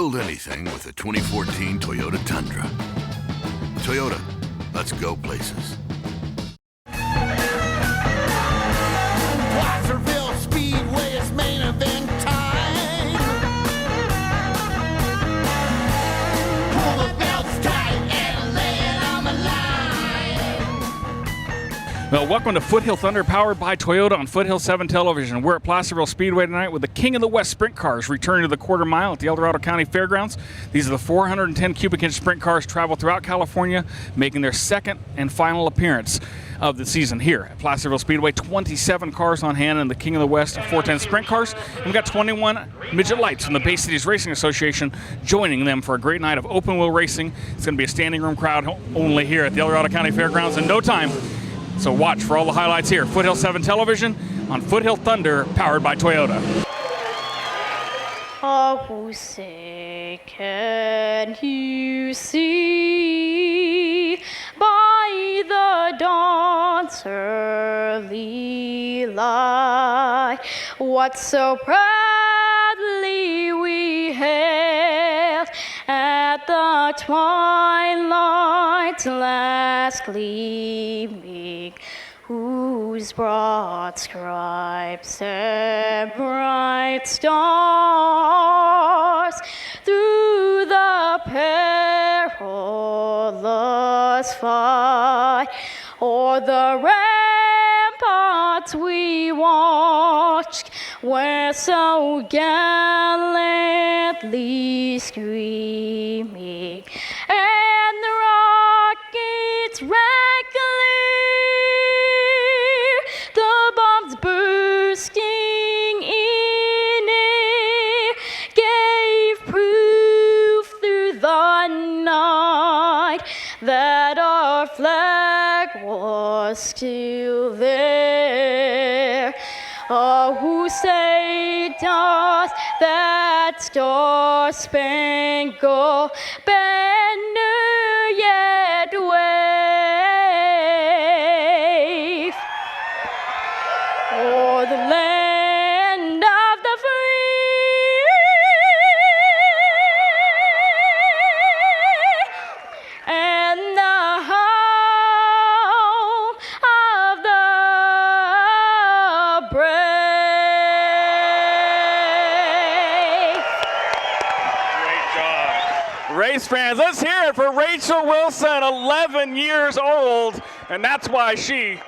build anything with a 2014 Toyota Tundra. Toyota, let's go places. Placerville Speedway is main event time. Pull the belts tight and lay it on the line. Well, welcome to Foothill Thunder, powered by Toyota on Foothilll 7 Television. We're at Placerville Speedway tonight with the King of the West sprint cars returning to the quarter mile at the El Dorado County Fairgrounds. These are the 410 cubic inch sprint cars travel throughout California, making their second and final appearance of the season here at Placerville Speedway. 27 cars on hand in the King of the West 410 sprint cars. And we've got 21 midget lights from the Bay Cities Racing Association joining them for a great night of open wheel racing. It's going to be a standing room crowd only here at the El Dorado County Fairgrounds in no time. So watch for all the highlights here. Foothilll 7 Television on Foothill Thunder, powered by Toyota. Oh, who say can you see by the dawn's early light what so proudly we hailed at the twilight's last gleaming, whose broad stripes and bright stars through the perilous fight o'er the ramparts we watched, where so gallantly screaming, and the rockets rang clear, the bombs bursting in air gave proof through the night that our flag was still there. Oh, who say does that star-spangled banner yet wave o'er the land of the free and the home of the brave? Race fans, let's hear it for Rachel Wilson, 11 years old, and that's why she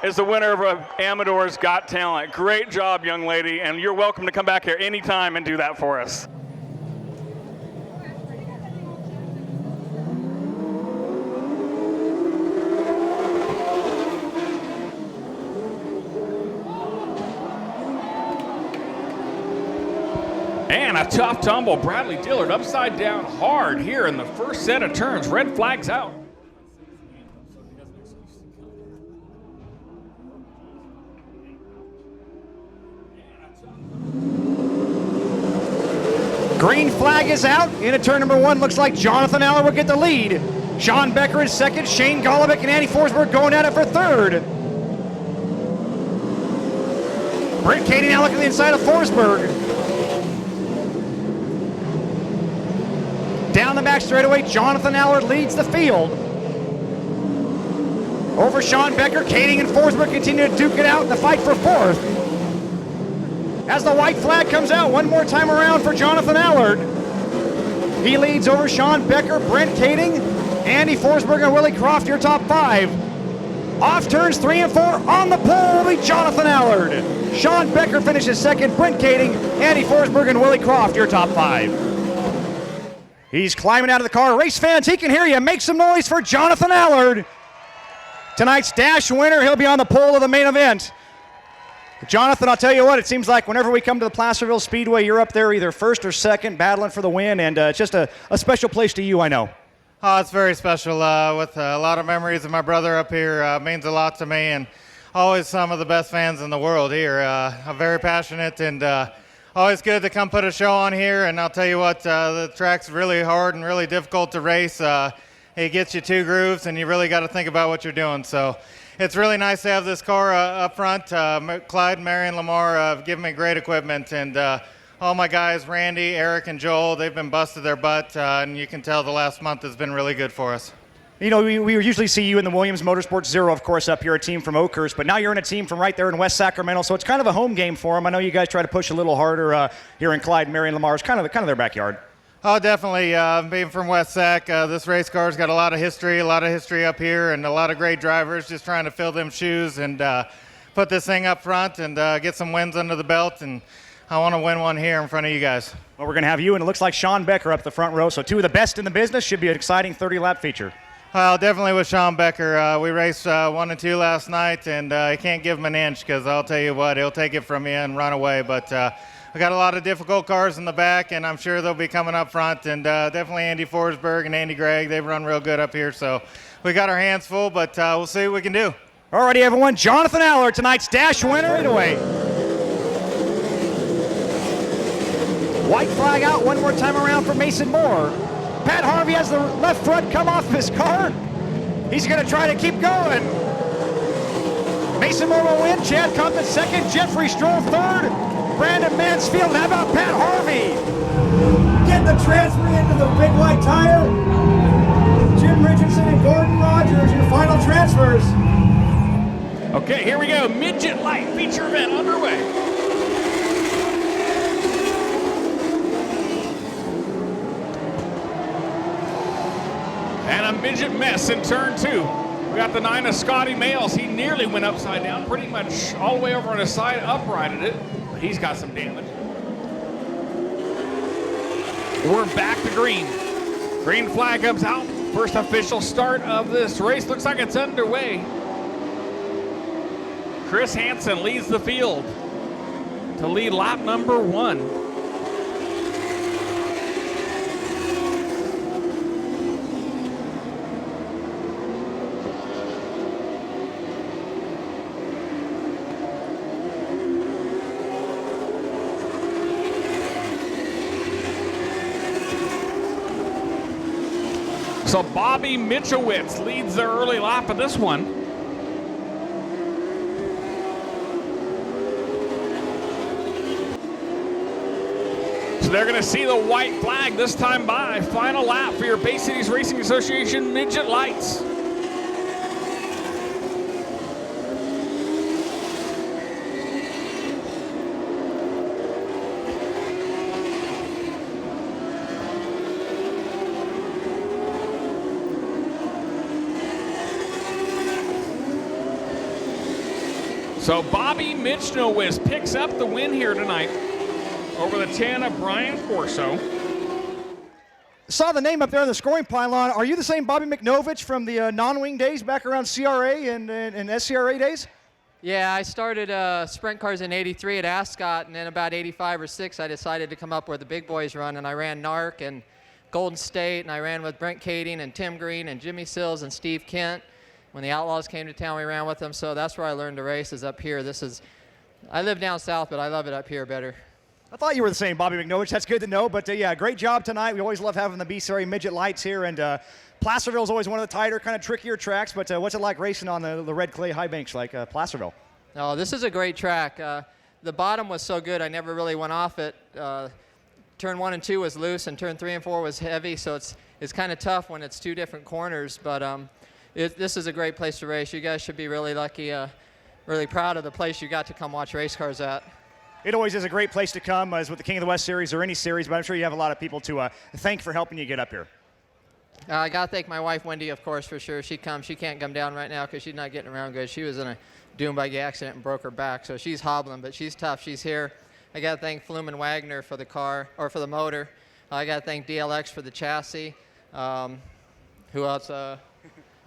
is the winner of Amador's Got Talent. Great job, young lady, and you're welcome to come back here anytime and do that for us. And a tough tumble. Bradley Dillard upside down hard here in the first set of turns. Red flags out. Green flag is out. Into turn number one, looks like Jonathan Aller will get the lead. Sean Becker is second. Shane Golovic and Andy Forsberg going at it for third. Brent Kading now looking to the inside of Forsberg. Down the back straightaway, Jonathan Allard leads the field. Over Sean Becker, Kading and Forsberg continue to duke it out in the fight for fourth. As the white flag comes out one more time around for Jonathan Allard. He leads over Sean Becker, Brent Kading, Andy Forsberg, and Willie Croft, your top five. Off turns 3 and 4 on the pole will be Jonathan Allard. Sean Becker finishes second, Brent Kading, Andy Forsberg, and Willie Croft, your top five. He's climbing out of the car. Race fans, he can hear you. Make some noise for Jonathan Allard. Tonight's dash winner, he'll be on the pole of the main event. Jonathan, I'll tell you what, it seems like whenever we come to the Placerville Speedway, you're up there either first or second, battling for the win, and it's just a special place to you, I know. Oh, it's very special. With a lot of memories of my brother up here, means a lot to me, and always some of the best fans in the world here. I'm very passionate, and always good to come put a show on here. And I'll tell you what, the track's really hard and really difficult to race. It gets you two grooves, and you really got to think about what you're doing. So it's really nice to have this car up front. Clyde, Mary, and Lamar have given me great equipment, and all my guys, Randy, Eric, and Joel, they've been busted their butt, and you can tell the last month has been really good for us. You know, we usually see you in the Williams Motorsports Zero, of course, up here, a team from Oakhurst, but now you're in a team from right there in West Sacramento, so it's kind of a home game for them. I know you guys try to push a little harder here in Clyde, Marion, Lamar. It's kind of their backyard. Oh, definitely. Being from West Sac, this race car's got a lot of history up here, and a lot of great drivers just trying to fill them shoes and put this thing up front and get some wins under the belt, and I want to win one here in front of you guys. Well, we're going to have you, and it looks like Sean Becker up the front row, so two of the best in the business. Should be an exciting 30-lap feature. Well, definitely with Sean Becker. We raced 1 and 2 last night, and I can't give him an inch because I'll tell you what, he'll take it from you and run away, but we got a lot of difficult cars in the back, and I'm sure they'll be coming up front. And definitely Andy Forsberg and Andy Gregg, they've run real good up here. So we got our hands full, but we'll see what we can do. All righty, everyone. Jonathan Allard, tonight's dash winner. Right away. White flag out one more time around for Mason Moore. Pat Harvey has the left front come off his car. He's going to try to keep going. Mason Moore will win. Chad Compton second. Jeffrey Stroll third. Brandon Mansfield, how about Pat Harvey? Getting the transfer into the big white tire. Jim Richardson and Gordon Rogers, your final transfers. Okay, here we go. Midget Light feature event underway. And a midget mess in turn 2. We got the 9 of Scotty Males. He nearly went upside down, pretty much all the way over on his side, uprighted it. He's got some damage. We're back to green. Green flag comes out. First official start of this race. Looks like it's underway. Chris Hansen leads the field to lead lap number 1. So Bobby Mitchowitz leads the early lap of this one. So they're going to see the white flag this time by. Final lap for your Bay Cities Racing Association Midget Lights. So Bobby Mitchnowitz picks up the win here tonight over the 10 of Brian Corso. Saw the name up there on the scoring pylon. Are you the same Bobby McNovich from the non-wing days back around CRA and SCRA days? Yeah, I started sprint cars in '83 at Ascot, and then about '85 or '6, I decided to come up where the big boys run, and I ran NARC and Golden State, and I ran with Brent Kading and Tim Green and Jimmy Sills and Steve Kent. When the Outlaws came to town, we ran with them, so that's where I learned to race, is up here. I live down south, but I love it up here better. I thought you were the same Bobby McNovich. That's good to know. But, yeah, great job tonight. We always love having the BCRA Midget Lights here. And Placerville is always one of the tighter, kind of trickier tracks. But what's it like racing on the red clay high banks like Placerville? Oh, this is a great track. The bottom was so good, I never really went off it. Turn 1 and 2 was loose, and turn 3 and 4 was heavy. So it's kind of tough when it's 2 different corners. But this is a great place to race. You guys should be really lucky, really proud of the place you got to come watch race cars at. It always is a great place to come, as with the King of the West series or any series, but I'm sure you have a lot of people to thank for helping you get up here. I got to thank my wife, Wendy, of course, for sure. She can't come down right now because she's not getting around good. She was in a dune buggy accident and broke her back, so she's hobbling, but she's tough. She's here. I got to thank Flumen Wagner for the car, or for the motor. I got to thank DLX for the chassis. Who else?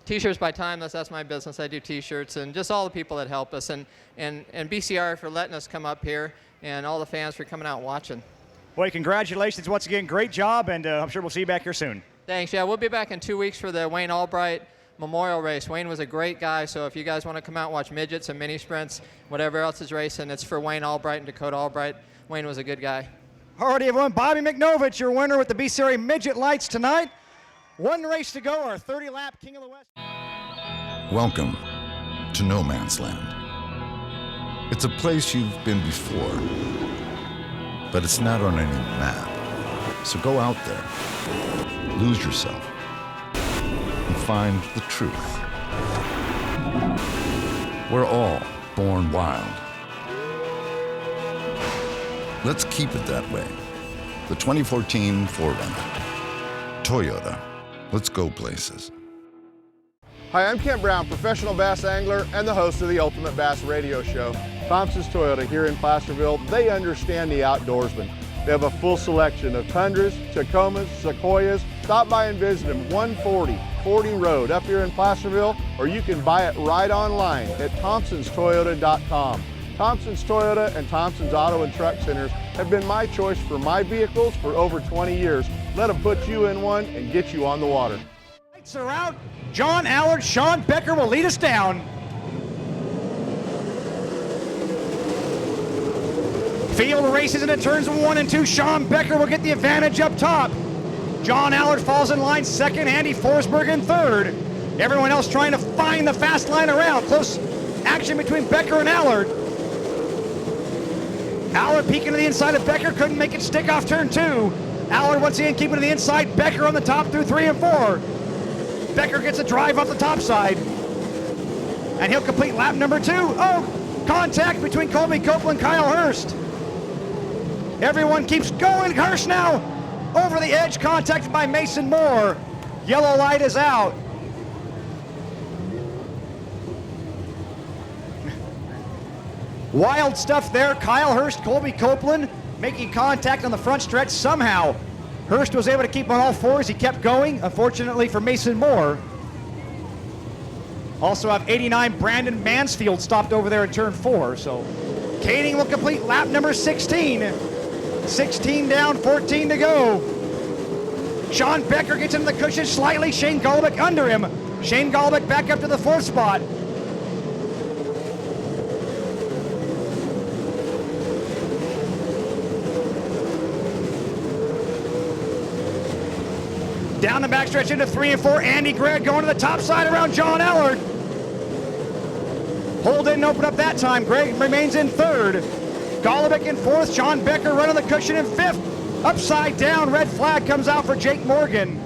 T-shirts by Timeless, that's my business. I do T-shirts, and just all the people that help us, and BCR for letting us come up here, and all the fans for coming out and watching. Boy, congratulations once again. Great job, and I'm sure we'll see you back here soon. Thanks. Yeah, we'll be back in 2 weeks for the Wayne Albright Memorial Race. Wayne was a great guy, so if you guys want to come out and watch midgets and mini sprints, whatever else is racing, it's for Wayne Albright and Dakota Albright. Wayne was a good guy. All righty, everyone. Bobby McNovich, your winner with the BCRA Midget Lights tonight. One race to go, our 30-lap King of the West. Welcome to No Man's Land. It's a place you've been before, but it's not on any map. So go out there, lose yourself, and find the truth. We're all born wild. Let's keep it that way. The 2014 4Runner. Toyota. Let's go places. Hi, I'm Kent Brown, professional bass angler and the host of the Ultimate Bass Radio Show. Thompson's Toyota here in Placerville, they understand the outdoorsman. They have a full selection of Tundras, Tacomas, Sequoias. Stop by and visit them, 140 40 Road up here in Placerville, or you can buy it right online at thompsonstoyota.com. Thompson's Toyota and Thompson's Auto and Truck Centers have been my choice for my vehicles for over 20 years. Let them put you in one and get you on the water. Lights are out. John Allard, Sean Becker will lead us down. Field races into turns 1 and 2. Sean Becker will get the advantage up top. John Allard falls in line second. Andy Forsberg in third. Everyone else trying to find the fast line around. Close action between Becker and Allard. Allard peeking to the inside of Becker. Couldn't make it stick off turn 2. Allard once again keeping to the inside. Becker on the top through 3 and 4. Becker gets a drive off the top side. And he'll complete lap number 2. Oh, contact between Colby Copeland and Kyle Hurst. Everyone keeps going. Hurst now over the edge, contacted by Mason Moore. Yellow light is out. Wild stuff there. Kyle Hurst, Colby Copeland making contact on the front stretch somehow. Hurst was able to keep on all fours. He kept going, unfortunately for Mason Moore. Also have 89 Brandon Mansfield stopped over there in turn 4. So Kading will complete lap number 16. 16 down, 14 to go. Sean Becker gets into the cushion slightly. Shane Golobic under him. Shane Golobic back up to the 4th spot. Down the backstretch into 3 and 4. Andy Gregg going to the top side around John Allard. Hole didn't open up that time. Gregg remains in 3rd. Golobic in 4th. Sean Becker running the cushion in 5th. Upside down. Red flag comes out for Jake Morgan.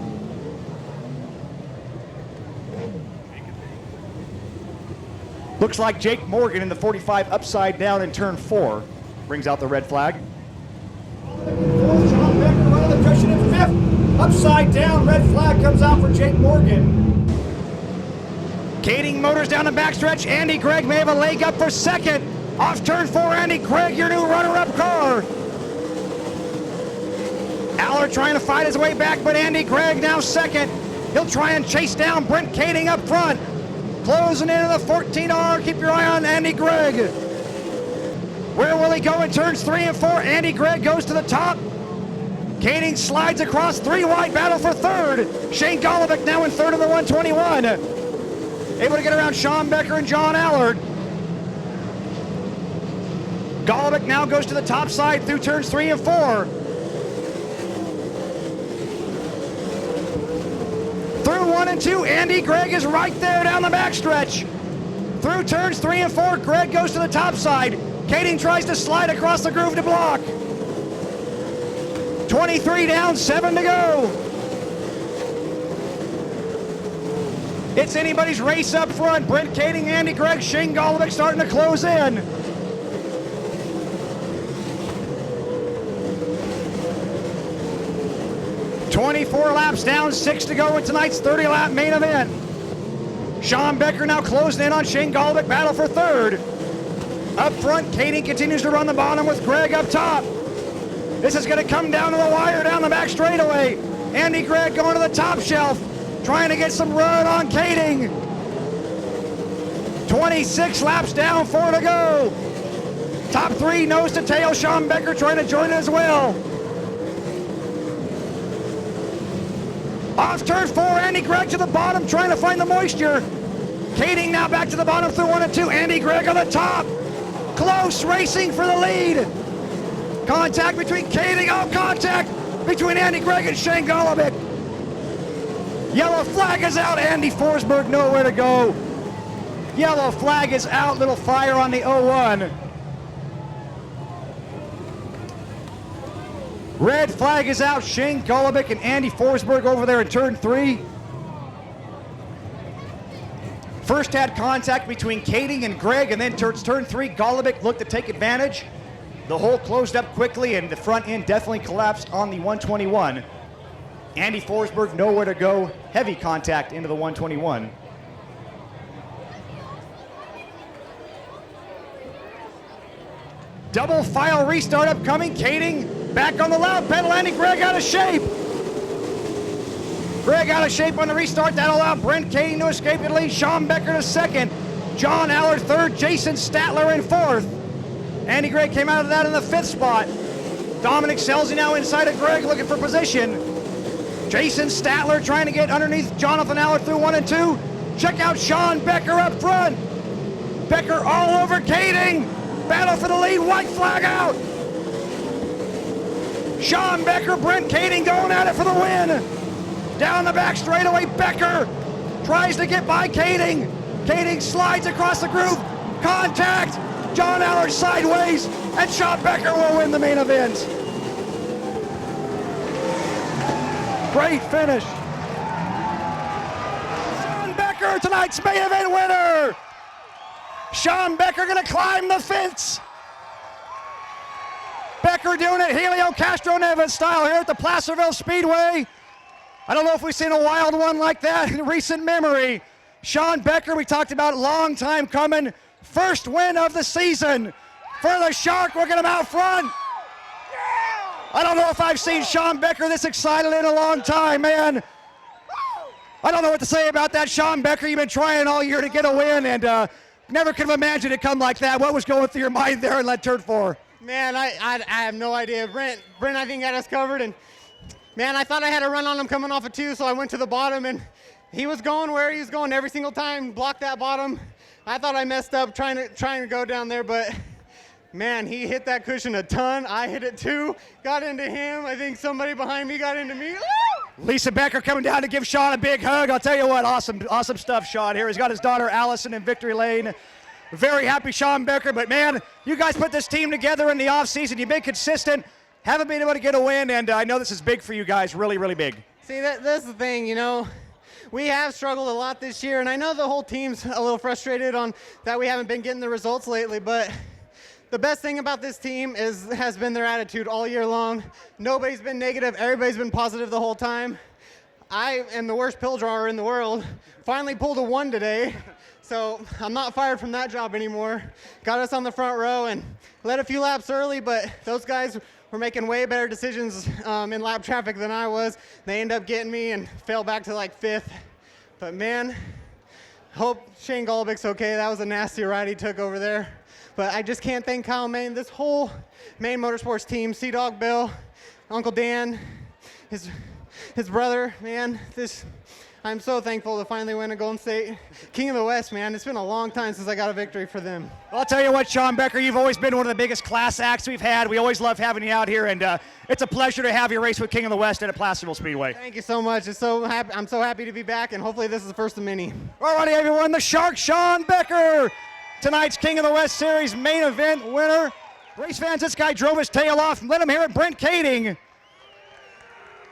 Looks like Jake Morgan in the 45 upside down in turn 4. Brings out the red flag. John Becker running the cushion in 5th. Upside down, red flag comes out for Jake Morgan. Kading motors down the backstretch. Andy Gregg may have a leg up for 2nd. Off turn 4, Andy Gregg, your new runner-up car. Allard trying to fight his way back, but Andy Gregg now 2nd. He'll try and chase down Brent Kading up front. Closing into the 14R. Keep your eye on Andy Gregg. Where will he go in turns 3 and 4? Andy Gregg goes to the top. Kading slides across 3 wide, battle for 3rd. Shane Golobic now in 3rd of the 121. Able to get around Sean Becker and John Allard. Golobic now goes to the top side through turns 3 and 4. Through 1 and 2, Andy Gregg is right there down the backstretch. Through turns 3 and 4, Gregg goes to the top side. Kading tries to slide across the groove to block. 23 down, 7 to go. It's anybody's race up front. Brent Kading, Andy Gregg, Shane Golobic starting to close in. .24 laps down, 6 to go in tonight's 30-lap main event. Sean Becker now closing in on Shane Golobic, battle for 3rd. Up front, Kading continues to run the bottom with Gregg up top. This is going to come down to the wire down the back straightaway. Andy Gregg going to the top shelf, trying to get some run on Kading. 26 laps down, 4 to go. Top 3 nose to tail. Sean Becker trying to join it as well. Off turn 4, Andy Gregg to the bottom, trying to find the moisture. Kading now back to the bottom through 1 and 2. Andy Gregg on the top. Close racing for the lead. Contact between Kading. Oh, contact between Andy Gregg and Shane Golobic. Yellow flag is out. Andy Forsberg nowhere to go. Yellow flag is out. Little fire on the 01. Red flag is out. Shane Golobic and Andy Forsberg over there in turn 3. First had contact between Kading and Greg, and then turn 3, Golobic looked to take advantage. The hole closed up quickly, and the front end definitely collapsed on the 121. Andy Forsberg nowhere to go. Heavy contact into the 121. Double file restart upcoming. Kading back on the loud pedal, landing Greg out of shape. Greg out of shape on the restart. That'll allow Brent Kading to escape the lead. Sean Becker to second. John Allard third. Jason Statler in fourth. Andy Gregg came out of that in the 5th spot. Dominic Selzy now inside of Greg looking for position. Jason Statler trying to get underneath Jonathan Allard through 1 and 2. Check out Sean Becker up front. Becker all over Kading. Battle for the lead, white flag out. Sean Becker, Brent Kading going at it for the win. Down the back straightaway, Becker tries to get by Kading. Kading slides across the groove. Contact. John Allard sideways, and Sean Becker will win the main event. Great finish. Sean Becker, tonight's main event winner. Sean Becker gonna climb the fence. Becker doing it Helio Castro Neves style here at the Placerville Speedway. I don't know if we've seen a wild one like that in recent memory. Sean Becker, we talked about, long time coming. First win of the season for the Shark, working him out front. I don't know if I've seen Sean Becker this excited in a long time, man. I don't know what to say about that, Sean Becker. You've been trying all year to get a win, and never could have imagined it come like that. What was going through your mind there in that turn 4? Man, I have no idea. Brent, I think, had us covered, and man, I thought I had a run on him coming off of 2, so I went to the bottom, and he was going where he was going every single time, blocked that bottom. I thought I messed up trying to go down there, but man, he hit that cushion a ton. I hit it too, got into him. I think somebody behind me got into me. Lisa Becker coming down to give Sean a big hug. I'll tell you what, awesome stuff, Sean here. He's got his daughter Allison in victory lane. Very happy Sean Becker, but man, you guys put this team together in the offseason. You've been consistent, haven't been able to get a win, and I know this is big for you guys, really, really big. See, that's the thing, you know. We have struggled a lot this year, and I know the whole team's a little frustrated on that we haven't been getting the results lately, but the best thing about this team has been their attitude all year long. Nobody's been negative. Everybody's been positive the whole time. I am the worst pill drawer in the world. Finally pulled a 1 today, so I'm not fired from that job anymore. Got us on the front row and led a few laps early, but those guys were making way better decisions in lap traffic than I was. They ended up getting me and fell back to like 5th. But man, hope Shane Golubic's okay. That was a nasty ride he took over there. But I just can't thank Kyle Maine, this whole Maine Motorsports team, Sea-Dog Bill, Uncle Dan, his brother, man. I'm so thankful to finally win a Golden State King of the West, man. It's been a long time since I got a victory for them. Well, I'll tell you what, Sean Becker, you've always been one of the biggest class acts we've had. We always love having you out here, and it's a pleasure to have you race with King of the West at Placerville Speedway. Thank you so much. I'm so happy to be back, and hopefully this is the first of many. All righty, everyone, the Shark, Sean Becker, tonight's King of the West Series main event winner. Race fans, this guy drove his tail off. Let him hear it, Brent Kading.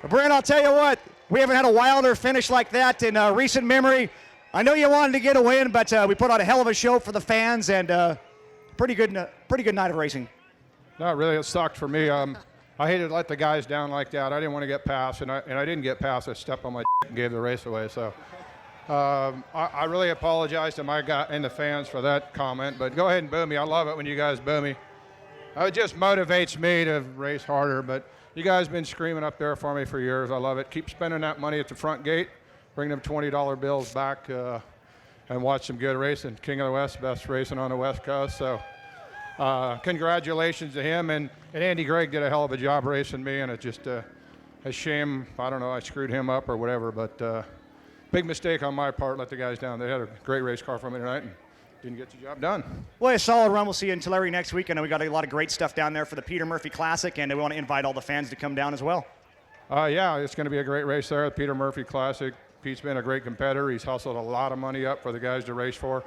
Brent, I'll tell you what, we haven't had a wilder finish like that in recent memory. I know you wanted to get a win, but we put on a hell of a show for the fans, and pretty good night of racing. Not really. It sucked for me. I hated to let the guys down like that. I didn't want to get past, and I didn't get past. I stepped on my and gave the race away. So I really apologize to my guy and the fans for that comment. But go ahead and boo me. I love it when you guys boo me. It just motivates me to race harder. But you guys been screaming up there for me for years. I love it. Keep spending that money at the front gate. Bring them $20 bills back and watch some good racing. King of the West, best racing on the West Coast. So congratulations to him. And Andy Gregg did a hell of a job racing me. And it's just a shame. I don't know, I screwed him up or whatever. But big mistake on my part. Let the guys down. They had a great race car for me tonight. And didn't get the job done. Well, a solid run. We'll see you in Tulare next week. I know we got a lot of great stuff down there for the Peter Murphy Classic, and we want to invite all the fans to come down as well. Yeah, it's going to be a great race there at the Peter Murphy Classic. Pete's been a great competitor. He's hustled a lot of money up for the guys to race for.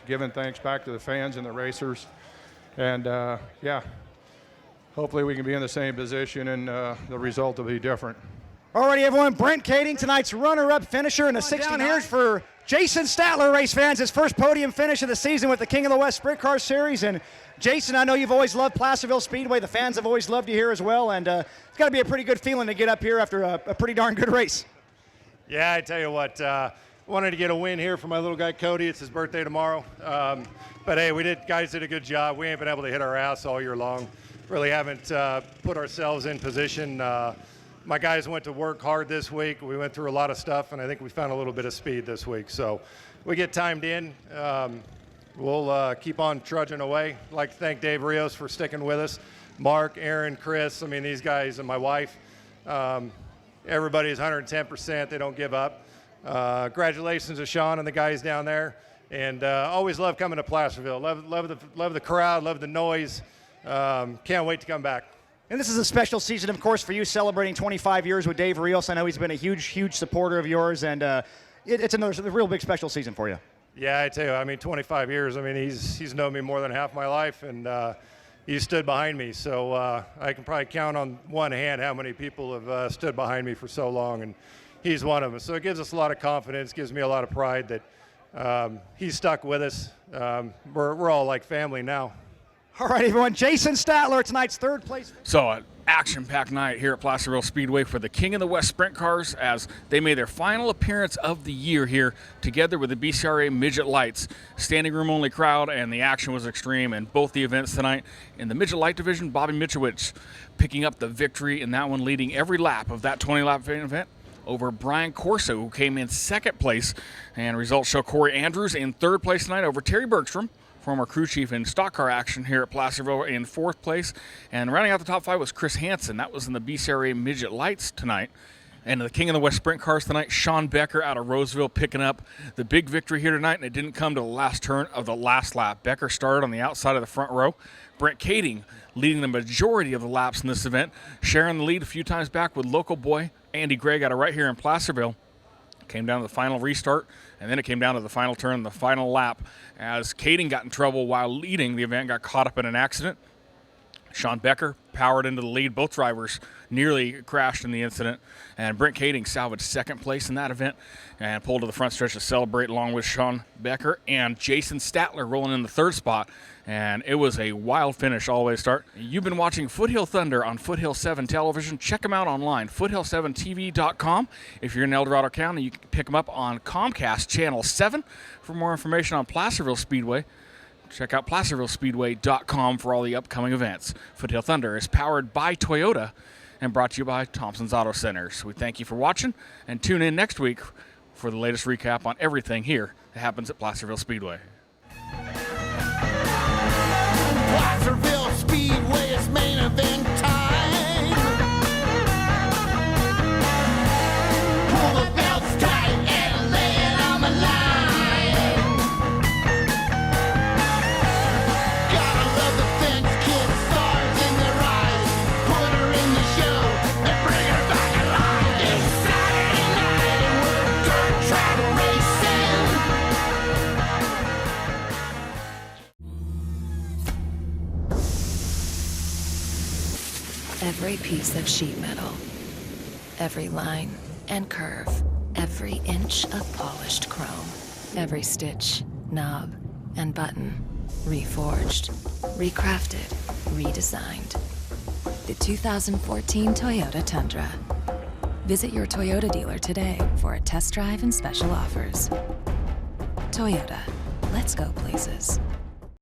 Giving thanks back to the fans and the racers. And yeah, hopefully we can be in the same position and the result will be different. Alrighty, everyone. Brent Kading, tonight's runner-up finisher in the 69. Down here for Jason Statler, race fans, his first podium finish of the season with the King of the West Sprint Car Series. And Jason, I know you've always loved Placerville Speedway. The fans have always loved you here as well. And it's got to be a pretty good feeling to get up here after a pretty darn good race. Yeah, I tell you what, wanted to get a win here for my little guy Cody. It's his birthday tomorrow. But hey, guys did a good job. We ain't been able to hit our ass all year long. Really haven't put ourselves in position. My guys went to work hard this week. We went through a lot of stuff, and I think we found a little bit of speed this week. So we get timed in. We'll keep on trudging away. I'd like to thank Dave Rios for sticking with us. Mark, Aaron, Chris, I mean, these guys and my wife. Everybody is 110%. They don't give up. Congratulations to Sean and the guys down there. And always love coming to Placerville. Love the crowd, love the noise. Can't wait to come back. And this is a special season, of course, for you, celebrating 25 years with Dave Rios. I know he's been a huge supporter of yours, and it's a real big special season for you. Yeah, I tell you, I mean, 25 years. I mean, he's known me more than half my life, and he stood behind me. So I can probably count on one hand how many people have stood behind me for so long, and he's one of them. So it gives us a lot of confidence, gives me a lot of pride that he's stuck with us. We're all like family now. All right, everyone. Jason Statler, tonight's third place. So an action-packed night here at Placerville Speedway for the King of the West Sprint Cars as they made their final appearance of the year here together with the BCRA Midget Lights. Standing room only crowd, and the action was extreme in both the events tonight. In the Midget Light division, Bobby Mitchowicz picking up the victory in that one, leading every lap of that 20-lap event over Brian Corso, who came in second place. And results show Corey Andrews in third place tonight over Terry Bergstrom, former crew chief in stock car action here at Placerville, in fourth place. And rounding out the top five was Chris Hansen. That was in the BCRA Midget Lights tonight. And the King of the West Sprint Cars tonight, Sean Becker out of Roseville picking up the big victory here tonight, and it didn't come to the last turn of the last lap. Becker started on the outside of the front row. Brent Kading leading the majority of the laps in this event, sharing the lead a few times back with local boy Andy Gregg out of right here in Placerville. Came down to the final restart, and then it came down to the final turn, the final lap, as Kading got in trouble while leading the event, got caught up in an accident. Sean Becker powered into the lead. Both drivers nearly crashed in the incident, and Brent Kading salvaged second place in that event and pulled to the front stretch to celebrate along with Sean Becker and Jason Statler rolling in the third spot. And it was a wild finish all the way to start. You've been watching Foothill Thunder on Foothill 7 television. Check them out online, foothill7tv.com. If you're in El Dorado County, you can pick them up on Comcast Channel 7. For more information on Placerville Speedway, check out placervillespeedway.com for all the upcoming events. Foothill Thunder is powered by Toyota and brought to you by Thompson's Auto Centers. We thank you for watching, and tune in next week for the latest recap on everything here that happens at Placerville Speedway. Placerville Speedway is main event time. Pull the belts tight and lay it on the line. Gotta love the fence, kid, stars in their eyes. Put her in the show and bring her back alive. It's Saturday night and we're dirt track Every piece of sheet metal, every line and curve, every inch of polished chrome, every stitch, knob, and button, reforged, recrafted, redesigned. The 2014 Toyota Tundra. Visit your Toyota dealer today for a test drive and special offers. Toyota, let's go places.